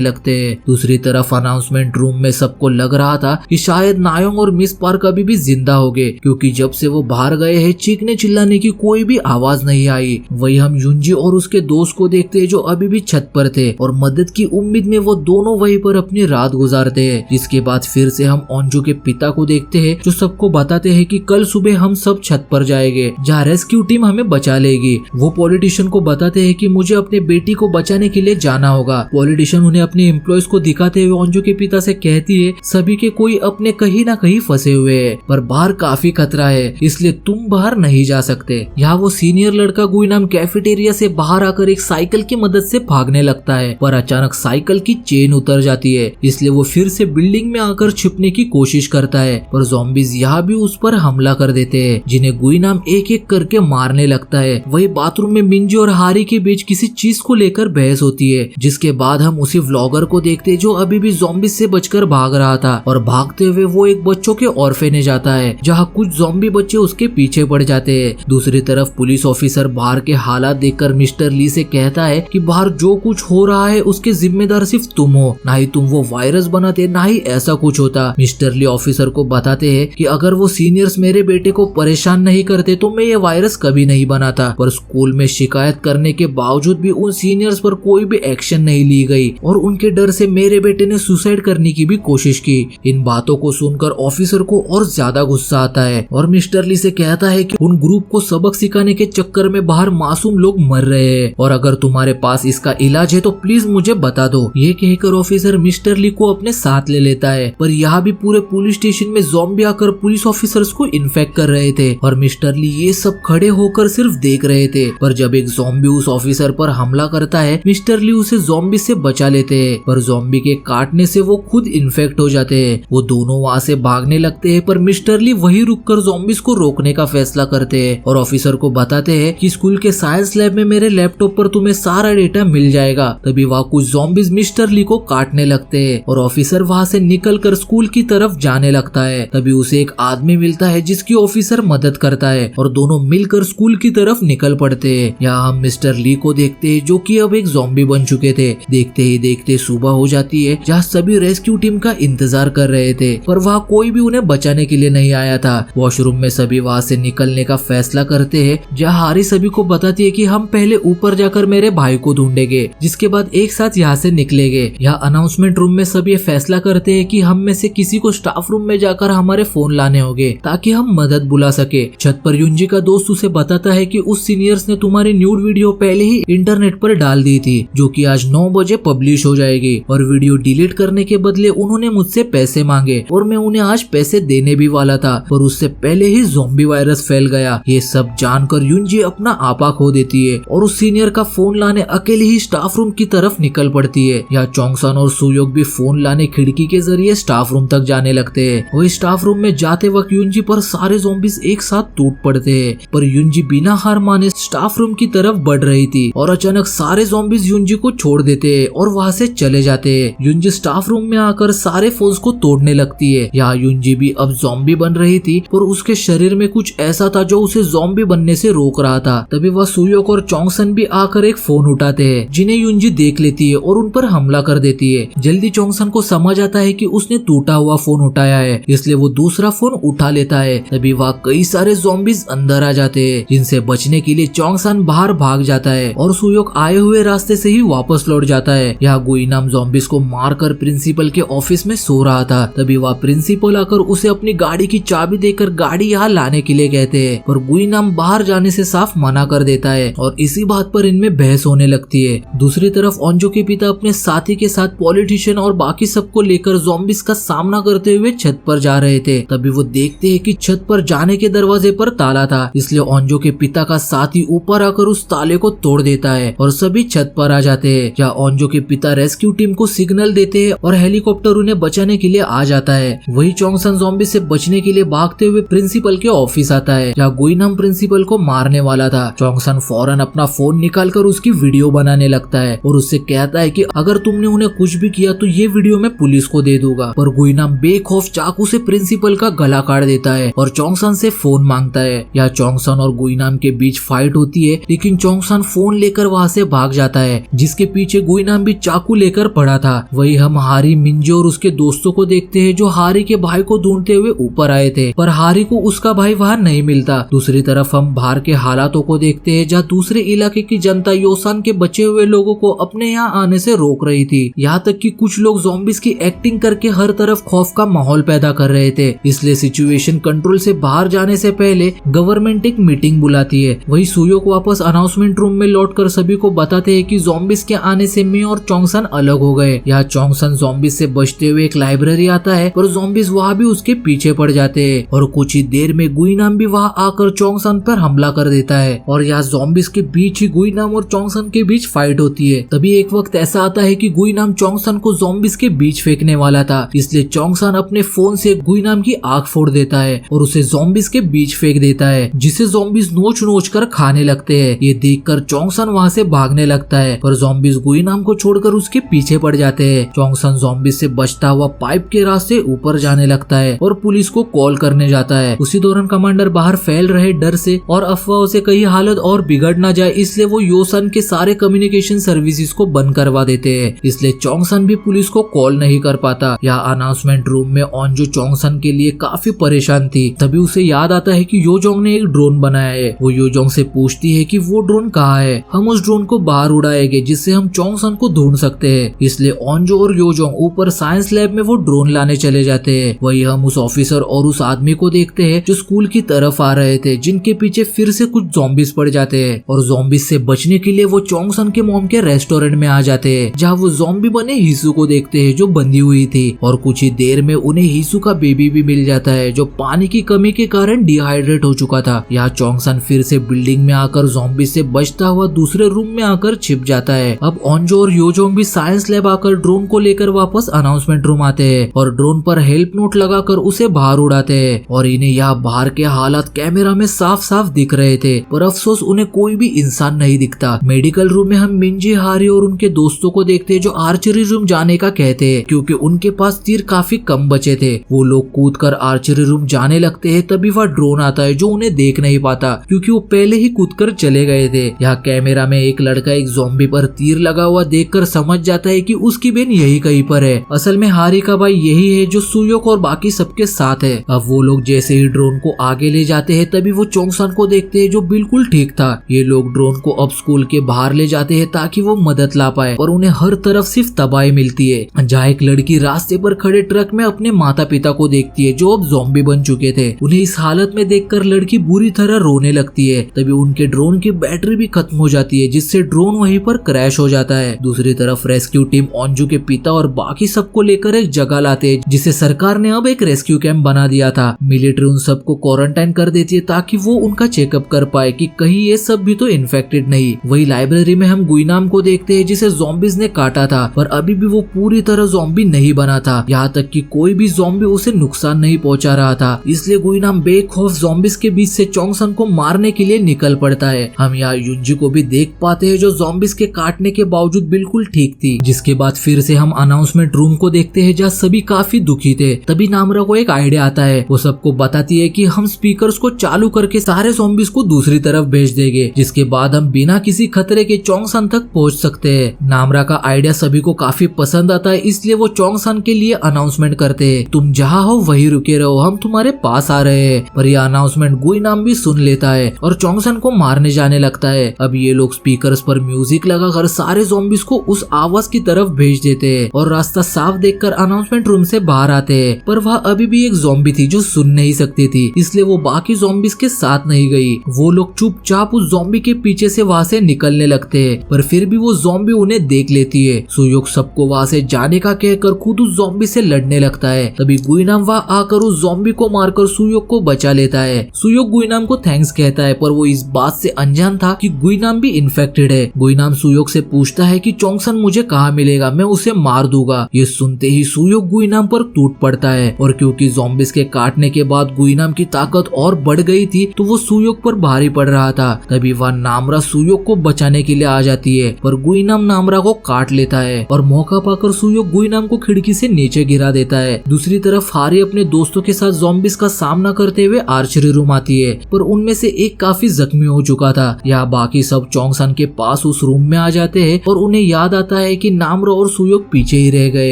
A: लगते हैं। दूसरी तरफ अनाउंसमेंट रूम में सबको लग रहा था कि शायद नायोंग और मिस पार्क अभी भी जिंदा हो गए, क्योंकि जब से वो बाहर गए हैं चीखने चिल्लाने की कोई भी आवाज नहीं आई। वही हम युंजी और उसके दोस्त को देखते हैं जो अभी भी छत पर थे और मदद की उम्मीद में वो दोनों वहीं पर अपनी रात गुजारते हैं। जिसके बाद फिर से हम ओंजू के पिता को देखते हैं जो सबको बताते हैं कि कल सुबह हम सब छत पर जाएंगे जहाँ रेस्क्यू टीम हमें बचा लेगी। वो पॉलिटिशियन को बताते हैं कि मुझे अपने बेटी को बचाने के लिए जाना होगा। पॉलिटिशियन उन्हें अपने एम्प्लॉयज को दिखाते हुए ओंजू के पिता से कहती है सभी के कोई अपने कहीं ना कहीं फंसे हुए हैं, पर बाहर काफी खतरा है, इसलिए तुम बाहर नहीं जा सकते। यहाँ वो सीनियर लड़का गुइनाम कैफेटेरिया से बाहर आकर एक साइकिल की मदद से भागने लगता है, पर अचानक साइकिल की चेन उतर जाती है, इसलिए वो फिर से बिल्डिंग में आकर छिपने की कोशिश करता है, पर ज़ॉम्बीज यहाँ भी उस पर हमला कर देते हैं, जिन्हें गुइनाम एक एक करके मारने लगता है। वही बाथरूम में मिंजी और हारी के बीच किसी चीज को लेकर बहस होती है, जिसके बाद हम उसी व्लॉगर को देखते हैं जो अभी भी ज़ॉम्बीज से बचकर भाग रहा था, और भागते हुए वो एक बच्चों के ऑर्फेनेज आता है जहाँ कुछ ज़ॉम्बी बच्चे उसके पीछे पड़ जाते हैं। दूसरी तरफ पुलिस ऑफिसर बाहर के हालात देखकर मिस्टर ली से कहता है कि बाहर जो कुछ हो रहा है उसके जिम्मेदार सिर्फ तुम हो, ना ही तुम वो वायरस बनाते ना ही ऐसा कुछ होता। मिस्टर ली ऑफिसर को बताते हैं कि अगर वो सीनियर्स मेरे बेटे को परेशान नहीं करते तो मैं ये वायरस कभी नहीं बनाता, पर स्कूल में शिकायत करने के बावजूद भी उन सीनियर्स पर कोई भी एक्शन नहीं ली गई और उनके डर से मेरे बेटे ने सुसाइड करने की भी कोशिश की। इन बातों को सुनकर ऑफिसर को और ज्यादा गुस्सा आता है और मिस्टर ली से कहता है कि उन ग्रुप को सबक सिखाने के चक्कर में बाहर मासूम लोग मर रहे हैं और अगर तुम्हारे पास इसका इलाज है तो प्लीज मुझे बता दो। ये कहकर ऑफिसर मिस्टर ली को अपने साथ ले लेता है, पर यहाँ भी पूरे पुलिस स्टेशन में ज़ॉम्बी आकर पुलिस ऑफिसर्स को इन्फेक्ट कर रहे थे और मिस्टर ली ये सब खड़े होकर सिर्फ देख रहे थे। पर जब एक ज़ॉम्बी उस ऑफिसर पर हमला करता है मिस्टर ली उसे ज़ॉम्बी से बचा लेते हैं, पर ज़ॉम्बी के काटने से वो खुद इन्फेक्ट हो जाते हैं। वो दोनों वहाँ से भागने लगते हैं, पर मिस्टर ली वही रुककर ज़ॉम्बीज को रोकने का फैसला करते हैं और ऑफिसर को बताते हैं कि स्कूल के साइंस लैब में मेरे लैपटॉप पर तुम्हें सारा डेटा मिल जाएगा। तभी वहाँ कुछ ज़ॉम्बीज मिस्टर ली को काटने लगते हैं और ऑफिसर वहाँ से निकलकर स्कूल की तरफ जाने लगता है। तभी उसे एक आदमी मिलता है जिसकी ऑफिसर मदद करता है और दोनों मिलकर स्कूल की तरफ निकल पड़ते हैं। यहाँ हम मिस्टर ली को देखते हैं जो कि अब एक ज़ॉम्बी बन चुके थे। देखते ही देखते सुबह हो जाती है जहाँ सभी रेस्क्यू टीम का इंतजार कर रहे थे, पर वहाँ कोई भी उन्हें बचाने के लिए नहीं आया था। वॉशरूम में सभी वहाँ से निकलने का फैसला करते हैं, जहाँ हारी सभी को बताती है कि हम पहले ऊपर जाकर मेरे भाई को ढूंढेंगे, जिसके बाद एक साथ यहाँ से निकलेंगे। यहाँ अनाउंसमेंट रूम में सब ये फैसला करते हैं कि हम में से किसी को स्टाफ रूम में जाकर हमारे फोन लाने होंगे ताकि हम मदद बुला सके। छत पर युंजी का दोस्त उसे बताता है कि उस सीनियर्स ने तुम्हारी न्यूड वीडियो पहले ही इंटरनेट पर डाल दी थी, जो कि आज 9 बजे पब्लिश हो जाएगी, और वीडियो डिलीट करने के बदले उन्होंने मुझसे पैसे मांगे और मैं उन्हें आज पैसे देने भी वाला था, पर उससे पहले ही ज़ॉम्बी वायरस फैल गया। ये सब जानकर युंजी अपना आपा खो देती है और उस सीनियर का फोन लाने अकेले ही स्टाफ रूम की तरफ निकल पड़ती है। यहाँ चोंगसान और सुयोग भी फोन लाने खिड़की के जरिए स्टाफ रूम तक जाने लगते हैं। वही स्टाफ रूम में जाते वक्त युंजी पर सारे ज़ॉम्बीज एक साथ टूट पड़ते हैं, पर युंजी बिना हार माने स्टाफ रूम की तरफ बढ़ रही थी और अचानक सारे ज़ॉम्बीज युंजी को छोड़ देते हैं और वहाँ से चले जाते हैं। युंजी स्टाफ रूम में आकर सारे फोन्स को तोड़ने लगती है। यहाँ युंजी भी अब ज़ॉम्बी बन रही थी, पर उसके शरीर में कुछ ऐसा था जो उसे ज़ॉम्बी बनने से रोक रहा था। तभी वह सुयोग और चोंगसन भी आकर एक फोन उठाते हैं, जिन्हें युंजी देख लेती है और उन पर हमला कर देती है। जल्दी चोंगसन को समझ आता है कि उसने टूटा हुआ फोन उठाया है, इसलिए वो दूसरा फोन उठा लेता है। तभी वहाँ कई सारे ज़ॉम्बीज अंदर आ जाते हैं, जिनसे बचने के लिए चोंगसन बाहर भाग जाता है और सुयोग आए हुए रास्ते से ही वापस लौट जाता है। यहाँ गुइनाम ज़ॉम्बीज को मारकर प्रिंसिपल के ऑफिस में सो रहा था। तभी वह प्रिंसिपल आकर उसे अपनी गाड़ी की चाबी देकर गाड़ी यहाँ लाने के लिए कहते हैं, पर गुइनाम बाहर जाने से साफ मना कर देता है और इसी बात पर इनमें बहस होने लगती है। दूसरी तरफ ओंजो के पिता अपने साथी के साथ पॉलिटिशियन और बाकी सबको लेकर ज़ॉम्बीज का सामना करते हुए छत पर जा रहे थे। तभी वो देखते हैं कि छत पर जाने के दरवाजे पर ताला था, इसलिए ओंजो के पिता का साथी ऊपर आकर उस उस ताले को तोड़ देता है और सभी छत पर आ जाते हैं। जहाँ ओंजो के पिता रेस्क्यू टीम को सिग्नल देते हैं और हेलीकॉप्टर उन्हें बचाने के लिए आ जाता है। वही चोंगसन ज़ॉम्बी से बचने के लिए भागते हुए प्रिंसिपल के ऑफिस आता है, जहाँ गुइनाम प्रिंसिपल को मारने वाला था। चोंगसन फौरन अपना फोन निकालकर उसकी वीडियो बनाने लगता है और उससे कहता है कि अगर तुमने उन्हें कुछ भी किया तो ये वीडियो मैं पुलिस को दे दूंगा। पर गुइनाम बेखौफ चाकू से प्रिंसिपल का गला काट देता है और चोंगसन से फोन मांगता है। यहाँ चोंगसन और गुइनाम के बीच फाइट होती है, लेकिन चोंगसन फोन लेकर वहाँ से भाग जाता है, जिसके पीछे गुइनाम भी चाकू लेकर पड़ा था। वही हम हारी, मिंजो और उसके दोस्तों को देखते हैं, जो हारी के भाई को ढूंढते हुए ऊपर आए थे, पर हारी को उसका भाई वहाँ नहीं मिलता। दूसरी तरफ हम बाहर के हालातों को देखते हैं, जहाँ दूसरे इलाके की जनता योसान के बचे हुए लोगों को अपने यहाँ आने से रोक रही थी। यहाँ तक कि कुछ लोग ज़ॉम्बीज की एक्टिंग करके हर तरफ खौफ का माहौल पैदा कर रहे थे। इसलिए सिचुएशन कंट्रोल से बाहर जाने से पहले गवर्नमेंट एक मीटिंग बुलाती है। वही सुयोक वापस अनाउंसमेंट रूम में लौटकर सभी को बताते हैं कि ज़ॉम्बीज के आने से मी और चोंगसन अलग हो गए। यहाँ चोंगसन ज़ॉम्बीज से बचते हुए एक लाइब्रेरी आता है, पर ज़ॉम्बीज वहाँ भी उसके पीछे पड़ जाते हैं और कुछ ही देर में गुइनाम भी वहाँ आकर चोंगसन पर हमला कर देता है और यहाँ ज़ॉम्बीज के बीच ही गुइनाम और चोंगसन के बीच फाइट होती है। तभी एक वक्त ऐसा आता है कि गुइनाम चोंगसन को ज़ॉम्बीज के बीच फेंकने वाला था, इसलिए चोंगसन अपने फोन से गुइनाम की आंख फोड़ देता है और उसे ज़ॉम्बीज के बीच फेंक देता है, जिसे ज़ॉम्बीज नोच नोच कर खाने लगते हैं। ये देखकर चोंगसन वहाँ से भागने लगता है, पर ज़ॉम्बीज गुइनाम को छोड़कर उसके पीछे पड़ जाते हैं। चोंगसन ज़ॉम्बीज से बचता हुआ पाइप के रास्ते ऊपर जाने लगता है और पुलिस को कॉल करने जाता है। उसी दौरान कमांडर बाहर फैल रहे डर से और अफवाहों से कहीं हालत और बिगड़ ना जाए, इसलिए वो योसन के सारे कम्युनिकेशन सर्विसेज को बंद करवा देते हैं। इसलिए चोंगसन भी पुलिस को कॉल नहीं कर पाता। यहाँ अनाउंसमेंट रूम में ओंजो चोंगसन के लिए काफी परेशान थी। तभी उसे याद आता है कि योजोंग ने एक ड्रोन बनाया है। वो योजोंग से पूछती है कि वो ड्रोन कहाँ है, हम उस ड्रोन को बाहर उड़ाएंगे जिससे हम चोंगसन को ढूंढ सकते हैं। इसलिए ओंजो और योजोंग ऊपर साइंस लैब में वो ड्रोन लाने चले जाते हैं। वही हम उस ऑफिसर और उस आदमी को देखते हैं जो स्कूल की तरफ आ रहे थे, जिनके पीछे फिर से कुछ ज़ॉम्बीज पड़ जाते हैं और ज़ॉम्बीज से बचने के लिए वो चोंगसन के मॉम के रेस्टोरेंट में आ जाते हैं, जहाँ वो ज़ॉम्बी बने हिसू को देखते हैं जो बंधी हुई थी और कुछ ही देर में उन्हें हिसू का बेबी भी मिल जाता है, जो पानी की कमी के कारण डिहाइड्रेट हो चुका था। यहाँ चोंगसन फिर से बिल्डिंग में आकर ज़ॉम्बी से बचता हुआ दूसरे रूम में आकर छिप जाता है। अब ओंजो और योजोंग भी साइंस लैब आकर ड्रोन को लेकर वापस अनाउंसमेंट रूम आते हैं और ड्रोन पर हेल्प नोट लगाकर उसे बाहर उड़ाते हैं और इन्हें यहाँ बाहर के हालात कैमरा में साफ साफ दिख रहे थे, पर अफसोस उन्हें कोई भी इंसान नहीं दिखता। मेडिकल रूम में हम मिंजी, हारी और उनके दोस्तों को देखते हैं जो आर्चरी रूम जाने का कहते हैं, क्योंकि उनके पास तीर काफी कम बचे थे। वो लोग कूद कर आर्चरी रूम जाने लगते हैं, तभी वह ड्रोन आता है जो उन्हें देख नहीं पाता क्योंकि वो पहले ही कूद कर चले गए थे। यहाँ कैमरा में एक लड़का एक ज़ॉम्बी पर तीर लगा हुआ देखकर समझ जाता है कि उसकी बहन यही कहीं पर है। असल में हारी का भाई यही है जो सुयोक और बाकी सबके साथ है। अब वो लोग जैसे ही ड्रोन को आगे ले जाते हैं, तभी वो चोंगसन को देखते हैं जो बिल्कुल ठीक था। ये लोग ड्रोन को अब स्कूल के बाहर ले जाते हैं ताकि वो मदद ला पाए, और उन्हें हर तरफ सिर्फ तबाही मिलती है। जहाँ एक लड़की रास्ते पर खड़े ट्रक में अपने माता पिता को देखती है जो अब ज़ॉम्बी बन चुके थे। उन्हें इस हालत में देखकर लड़की बुरी तरह रोने लगती है। तभी उनके ड्रोन की बैटरी भी खत्म हो जाती है, जिससे ड्रोन वहीं पर क्रैश हो जाता है। दूसरी तरफ रेस्क्यू टीम ओंजू के पिता और बाकी सबको लेकर एक जगह लाते हैं, जिसे सरकार ने अब एक रेस्क्यू कैंप बना दिया था। मिलिट्री उन सबको क्वारंटाइन कर देती है ताकि वो उनका चेकअप कर पाए कि कहीं ये सब भी तो इन्फेक्टेड नहीं। वही लाइब्रेरी में हम गुइनाम को देखते हैं जिसे ज़ॉम्बीज ने काटा था, पर अभी भी वो पूरी तरह ज़ॉम्बी नहीं बना था। यहाँ तक कि कोई भी ज़ॉम्बी उसे नुकसान नहीं पहुँचा रहा था। इसलिए गुइनाम बेखौफ ज़ॉम्बीज के बीच से चोंगसन को मारने के लिए निकल पड़ता है। हम यहाँ युंजी को भी देख पाते हैं जो ज़ॉम्बीज के काटने के बावजूद बिल्कुल ठीक थी। जिसके बाद फिर से हम अनाउंसमेंट रूम को देखते हैं जहाँ सभी काफी दुखी थे। तभी नामरा को एक आइडिया आता है। वो सबको बताती है कि हम स्पीकर्स को चालू करके सारे ज़ॉम्बीज को दूसरी तरफ भेज देंगे, जिसके बाद हम बिना किसी खतरे के चोंगसन तक पहुंच सकते हैं। नामरा का आइडिया सभी को काफी पसंद आता है, इसलिए वो चोंगसन के लिए अनाउंसमेंट करते हैं, तुम जहाँ हो वही रुके रहो, हम तुम्हारे पास आ रहे हैं। पर यह अनाउंसमेंट गुइनाम भी सुन लेता है और चोंगसन को मारने जाने लगता है। अब ये लोग स्पीकर्स पर म्यूजिक लगाकर सारे ज़ॉम्बीज को उस आवाज की तरफ भेज देते हैं और रास्ता साफ देखकर अनाउंसमेंट रूम से बाहर आते हैं। पर वह अभी भी एक ज़ॉम्बी थी जो सुन नहीं सकती थी, इसलिए वो बाकी ज़ॉम्बीज के साथ नहीं गई। वो लोग चुपचाप उस ज़ॉम्बी के पीछे से वहाँ से निकलने लगते हैं, पर फिर भी वो ज़ॉम्बी उन्हें देख लेती है। सुयोक सबको वहाँ से जाने का कहकर खुद उस ज़ॉम्बी से लड़ने लगता है। तभी गुइनाम वहाँ आकर उस ज़ॉम्बी को मारकर सुयोक को बचा लेता है। सुयोक गुइनाम को थैंक्स कहता है, पर वो इस बात से अनजान पहचान था कि गुइनाम भी इन्फेक्टेड है। गुइनाम सुयोक से पूछता है कि चोंगसन मुझे कहाँ मिलेगा, मैं उसे मार दूंगा। ये सुनते ही सुयोक गुइनाम पर टूट पड़ता है और क्योंकि ज़ॉम्बीज के काटने के बाद गुइनाम की ताकत और बढ़ गई थी तो वो सुयोक पर भारी पड़ रहा था। तभी वह नामरा सुयोक को बचाने के लिए आ जाती है पर गुइनाम नामरा को काट लेता है और मौका पाकर सुयोक गुइनाम को खिड़की से नीचे गिरा देता है। दूसरी तरफ हारी अपने दोस्तों के साथ ज़ॉम्बीज का सामना करते हुए आर्चरी रूम आती है पर उनमें से एक काफी जख्मी हो चुका था। यहाँ बाकी सब चोंगसन के पास उस रूम में आ जाते हैं और उन्हें याद आता है कि नामरा और सुयोक पीछे ही रह गए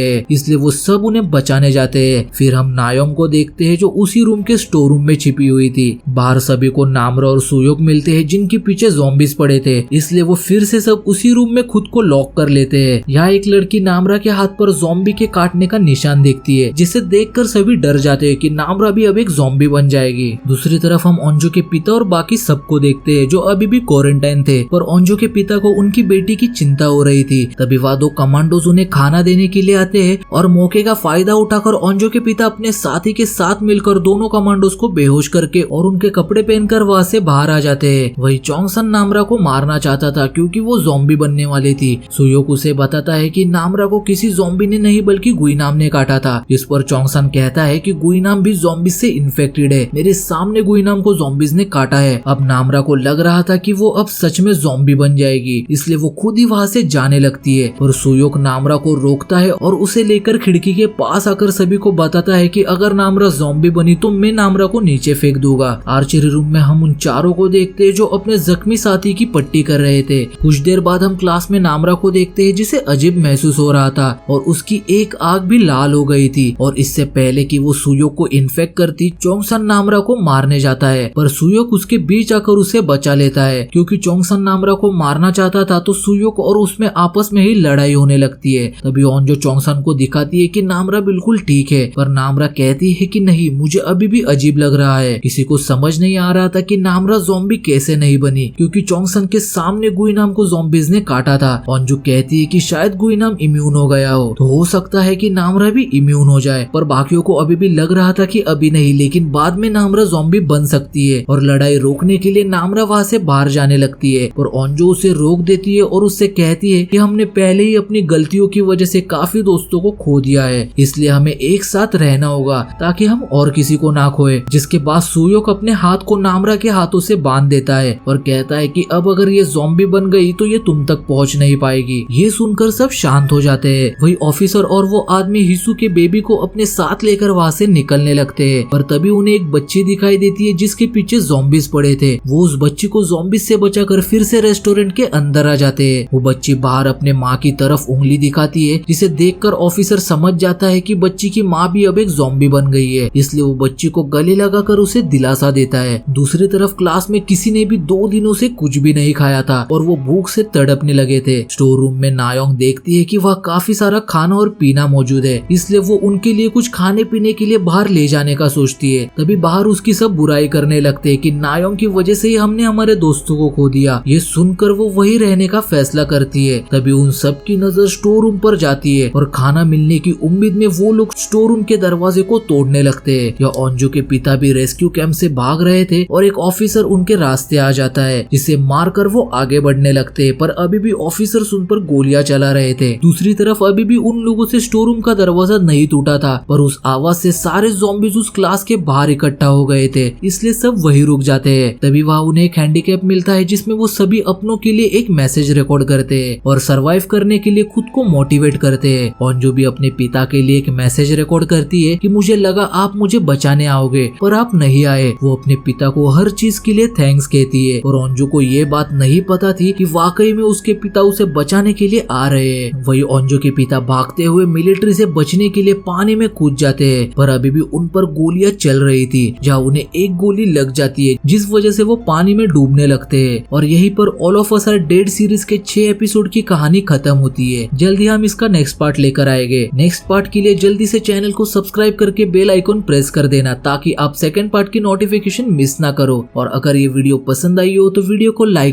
A: हैं, इसलिए वो सब उन्हें बचाने जाते हैं। फिर हम नायोंग को देखते हैं जो उसी रूम के स्टोर रूम में छिपी हुई थी। बाहर सभी को नामरा और सुयोक मिलते हैं जिनके पीछे ज़ॉम्बीज पड़े थे, इसलिए वो फिर से सब उसी रूम में खुद को लॉक कर लेते हैं। यहाँ एक लड़की नामरा के हाथ पर ज़ॉम्बी के काटने का निशान देखती है जिसे देखकर सभी डर जाते हैं कि नामरा भी अब एक ज़ॉम्बी बन जाएगी। दूसरी तरफ हम ओंजो के पिता और बाकी सबको देखते हैं जो अभी भी क्वारंटाइन थे पर ओंजो के पिता को उनकी बेटी की चिंता हो रही थी। तभी वह दो कमांडोज उन्हें खाना देने के लिए आते हैं और मौके का फायदा उठाकर ओंजो के पिता अपने साथी के साथ मिलकर दोनों कमांडोज को बेहोश करके और उनके कपड़े पहनकर वहां से बाहर आ जाते हैं। वही चोंगसन नामरा को मारना चाहता था क्योंकि वो ज़ॉम्बी बनने वाली थी। सुयोक उसे बताता है कि नामरा को किसी ज़ॉम्बी ने नहीं बल्कि गुइनाम ने काटा था। इस पर चोंगसन कहता है कि गुइनाम भी ज़ॉम्बी से इन्फेक्टेड है, मेरे सामने गुइनाम को ज़ॉम्बीज ने काटा है। अब नामरा को लग रहा था कि वो अब सच में ज़ॉम्बी बन जाएगी, इसलिए वो खुद ही वहां से जाने लगती है पर सुयोक नामरा को रोकता है और उसे लेकर खिड़की के पास आकर सभी को बताता है कि अगर नामरा ज़ॉम्बी बनी तो मैं नामरा को नीचे फेंक दूंगा। आर्चरी रूम में हम उन चारों को देखते हैं जो अपने जख्मी साथी की पट्टी कर रहे थे। कुछ देर बाद हम क्लास में नामरा को देखते हैं जिसे अजीब महसूस हो रहा था और उसकी एक आंख भी लाल हो गई थी और इससे पहले कि वो सुयोक को इन्फेक्ट करती चोंगसन नामरा को मारने जाता है पर सुयोक उसके बीच आकर उसे बचा लेता है। क्योंकि चोंगसन नामरा को मारना चाहता था तो सुयोक और उसमें आपस में ही लड़ाई होने लगती है। तभी ओंजो चोंगसन को दिखाती है कि नामरा बिल्कुल ठीक है पर नामरा कहती है कि नहीं, मुझे अभी भी अजीब लग रहा है। किसी को समझ नहीं आ रहा था कि नामरा ज़ॉम्बी कैसे नहीं बनी क्योंकि चोंगसन के सामने गुइनाम को ज़ॉम्बीज ने काटा था। ओंजो कहती है कि शायद गुइनाम इम्यून हो गया हो सकता है कि नामरा भी इम्यून हो जाए पर बाकियों को अभी भी लग रहा था कि अभी नहीं, लेकिन बाद में नामरा ज़ॉम्बी बन सकती है और लड़ाई रोकने के लिए नामरा वहां से बाहर जाने लगती है पर ओंजो उसे रोक देती है और उससे कहती है कि हमने पहले ही अपनी गलतियों की वजह से काफी दोस्तों को खो दिया है, इसलिए हमें एक साथ रहना होगा ताकि हम और किसी को ना खोए। जिसके बाद सुयोक अपने हाथ को नामरा के हाथों से बांध देता है और कहता है कि अब अगर ये ज़ॉम्बी बन गई तो ये तुम तक पहुंच नहीं पाएगी। ये सुनकर सब शांत हो जाते हैं। वही ऑफिसर और वो आदमी हिसू के बेबी को अपने साथ लेकर वहाँ से निकलने लगते हैं पर तभी उन्हें एक बच्ची दिखाई देती है जिसके पीछे ज़ॉम्बीज पड़े थे। वो उस बच्ची को ज़ॉम्बीज से बचाकर फिर से रेस्टोरेंट के अंदर आ जाते हैं। वो बच्ची बाहर अपने माँ की तरफ उंगली दिखाती है जिसे देखकर ऑफिसर समझ जाता है कि बच्ची की माँ भी अब एक ज़ॉम्बी बन गई है, इसलिए वो बच्ची को गले लगाकर उसे दिलासा देता है। दूसरी तरफ क्लास में किसी ने भी 2 दिनों से कुछ भी नहीं खाया था और वो भूख से तड़पने लगे थे। स्टोर रूम में नायोंग देखती है कि वह काफी सारा खाना और पीना मौजूद है, इसलिए वो उनके लिए कुछ खाने पीने के लिए बाहर ले जाने का सोचती है। तभी बाहर उसकी सब बुराई करने लगते हैं कि नायोंग की वजह से ही हमने हमारे दोस्तों को खो दिया। ये सुनकर वो वही रहने का फैसला करती है। तभी उन सब की नजर स्टोर रूम पर जाती है और खाना मिलने की उम्मीद में वो लोग स्टोर रूम के दरवाजे को तोड़ने लगते हैं। या ओंजो के पिता भी रेस्क्यू कैंप से भाग रहे थे और एक ऑफिसर उनके रास्ते आ जाता है जिसे मारकर वो आगे बढ़ने लगते हैं पर अभी भी ऑफिसर उन पर गोलियां चला रहे थे। दूसरी तरफ अभी भी उन लोगों से स्टोर रूम का दरवाजा नहीं टूटा था पर उस आवाज से सारे ज़ॉम्बीज उस क्लास के बाहर इकट्ठा हो गए थे, इसलिए सब वही रुक जाते हैं। तभी वहाँ उन्हें एक हैंडीकैप मिलता है जिसमें वो सभी अपनों के लिए एक मैसेज रिकॉर्ड करते हैं और सरवाइव करने के लिए खुद को मोटिवेट करते हैं। ओंजो भी अपने पिता के लिए एक मैसेज रिकॉर्ड करती है कि मुझे लगा आप मुझे बचाने आओगे पर आप नहीं आए। वो अपने पिता को हर चीज के लिए थैंक्स कहती है और ओंजो को ये बात नहीं पता थी कि वाकई में उसके पिता उसे बचाने के लिए आ रहे हैं। वही ओंजो के पिता भागते हुए मिलिट्री से बचने के लिए पानी में कूद जाते हैं पर अभी भी उन पर गोलियां चल रही थी, जहाँ उन्हें एक गोली लग जाती है जिस वजह से वो पानी में डूबने लगते हैं और यहीं पर all of us are dead series के 6 एपिसोड की कहानी खत्म होती है। जल्दी हम इसका नेक्स्ट पार्ट लेकर आएंगे। नेक्स्ट पार्ट के लिए जल्दी से चैनल को सब्सक्राइब करके बेल आइकन प्रेस कर देना ताकि आप सेकंड पार्ट की नोटिफिकेशन मिस ना करो और अगर ये वीडियो पसंद आई हो तो वीडियो को लाइक